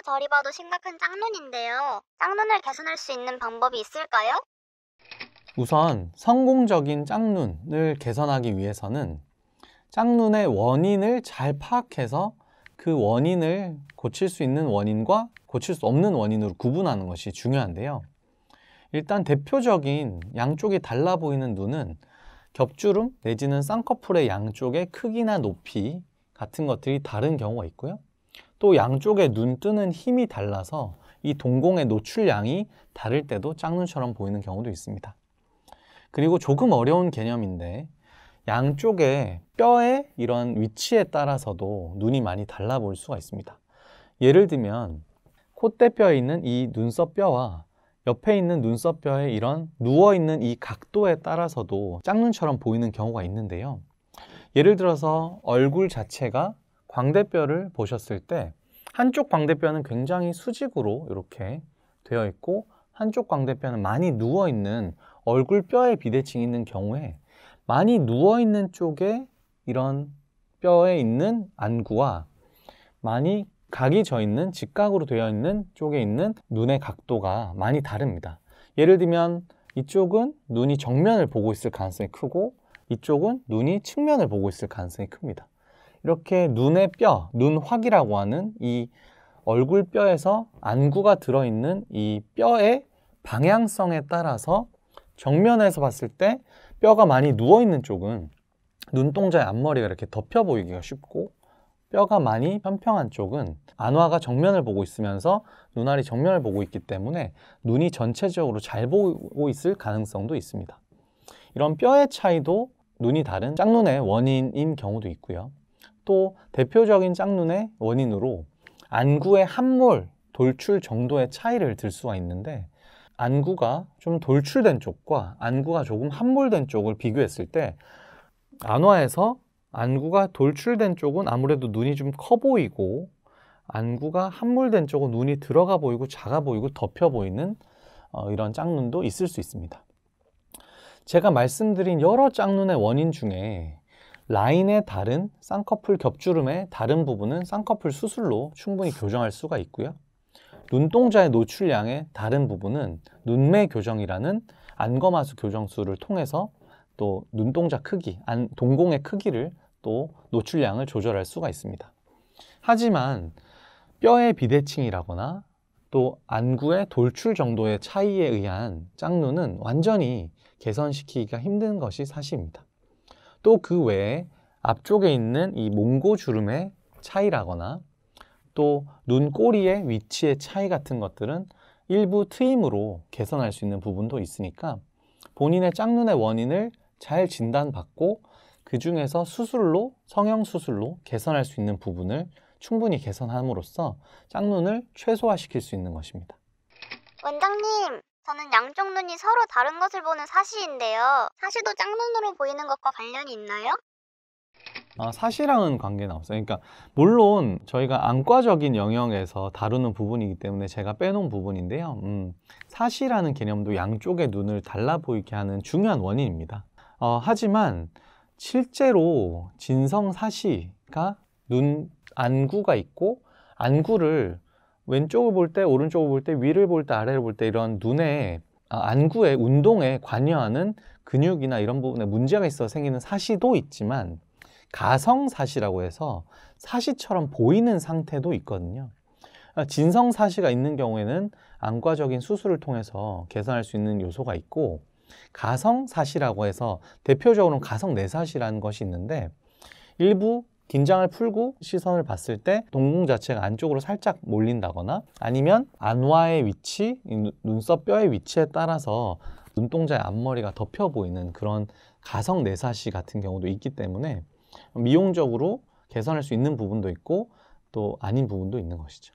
저리 봐도 심각한 짝눈인데요. 짝눈을 개선할 수 있는 방법이 있을까요? 우선 성공적인 짝눈을 개선하기 위해서는 짝눈의 원인을 잘 파악해서 그 원인을 고칠 수 있는 원인과 고칠 수 없는 원인으로 구분하는 것이 중요한데요. 일단 대표적인 양쪽이 달라 보이는 눈은 겹주름 내지는 쌍꺼풀의 양쪽의 크기나 높이 같은 것들이 다른 경우가 있고요. 또 양쪽의 눈 뜨는 힘이 달라서 이 동공의 노출량이 다를 때도 짝눈처럼 보이는 경우도 있습니다. 그리고 조금 어려운 개념인데 양쪽의 뼈의 이런 위치에 따라서도 눈이 많이 달라 보일 수가 있습니다. 예를 들면 콧대뼈에 있는 이 눈썹뼈와 옆에 있는 눈썹뼈의 이런 누워있는 이 각도에 따라서도 짝눈처럼 보이는 경우가 있는데요. 예를 들어서 얼굴 자체가 광대뼈를 보셨을 때 한쪽 광대뼈는 굉장히 수직으로 이렇게 되어 있고 한쪽 광대뼈는 많이 누워있는 얼굴뼈에 비대칭이 있는 경우에 많이 누워있는 쪽에 이런 뼈에 있는 안구와 많이 각이 져 있는 직각으로 되어 있는 쪽에 있는 눈의 각도가 많이 다릅니다. 예를 들면 이쪽은 눈이 정면을 보고 있을 가능성이 크고 이쪽은 눈이 측면을 보고 있을 가능성이 큽니다. 이렇게 눈의 뼈, 눈확이라고 하는 이 얼굴뼈에서 안구가 들어있는 이 뼈의 방향성에 따라서 정면에서 봤을 때 뼈가 많이 누워있는 쪽은 눈동자의 앞머리가 이렇게 덮여 보이기가 쉽고 뼈가 많이 평평한 쪽은 안화가 정면을 보고 있으면서 눈알이 정면을 보고 있기 때문에 눈이 전체적으로 잘 보고 있을 가능성도 있습니다. 이런 뼈의 차이도 눈이 다른 짝눈의 원인인 경우도 있고요. 또 대표적인 짝눈의 원인으로 안구의 함몰, 돌출 정도의 차이를 들 수가 있는데 안구가 좀 돌출된 쪽과 안구가 조금 함몰된 쪽을 비교했을 때 안화에서 안구가 돌출된 쪽은 아무래도 눈이 좀 커 보이고 안구가 함몰된 쪽은 눈이 들어가 보이고 작아 보이고 덮여 보이는 이런 짝눈도 있을 수 있습니다. 제가 말씀드린 여러 짝눈의 원인 중에 라인의 다른 쌍꺼풀 겹주름의 다른 부분은 쌍꺼풀 수술로 충분히 교정할 수가 있고요. 눈동자의 노출량의 다른 부분은 눈매 교정이라는 안검하수 교정술을 통해서 또 눈동자 크기, 동공의 크기를 또 노출량을 조절할 수가 있습니다. 하지만 뼈의 비대칭이라거나 또 안구의 돌출 정도의 차이에 의한 짝눈은 완전히 개선시키기가 힘든 것이 사실입니다. 또 그 외에 앞쪽에 있는 이 몽고주름의 차이라거나 또 눈꼬리의 위치의 차이 같은 것들은 일부 트임으로 개선할 수 있는 부분도 있으니까 본인의 짝눈의 원인을 잘 진단받고 그 중에서 수술로, 성형수술로 개선할 수 있는 부분을 충분히 개선함으로써 짝눈을 최소화시킬 수 있는 것입니다. 원장님, 저는 양쪽 눈이 서로 다른 것을 보는 사시인데요. 사시도 짝눈으로 보이는 것과 관련이 있나요? 사시랑은 관계는 없어요. 그러니까 물론 저희가 안과적인 영역에서 다루는 부분이기 때문에 제가 빼놓은 부분인데요. 사시라는 개념도 양쪽의 눈을 달라 보이게 하는 중요한 원인입니다. 하지만 실제로 진성사시가 눈 안구가 있고 안구를 왼쪽을 볼 때, 오른쪽을 볼 때, 위를 볼 때, 아래를 볼 때 이런 눈의 안구의 운동에 관여하는 근육이나 이런 부분에 문제가 있어서 생기는 사시도 있지만 가성사시라고 해서 사시처럼 보이는 상태도 있거든요. 진성사시가 있는 경우에는 안과적인 수술을 통해서 개선할 수 있는 요소가 있고 가성사시라고 해서 대표적으로는 가성내사시라는 것이 있는데 일부 긴장을 풀고 시선을 봤을 때 동공 자체가 안쪽으로 살짝 몰린다거나 아니면 안화의 위치, 눈썹뼈의 위치에 따라서 눈동자의 앞머리가 덮여 보이는 그런 가성내사시 같은 경우도 있기 때문에 미용적으로 개선할 수 있는 부분도 있고 또 아닌 부분도 있는 것이죠.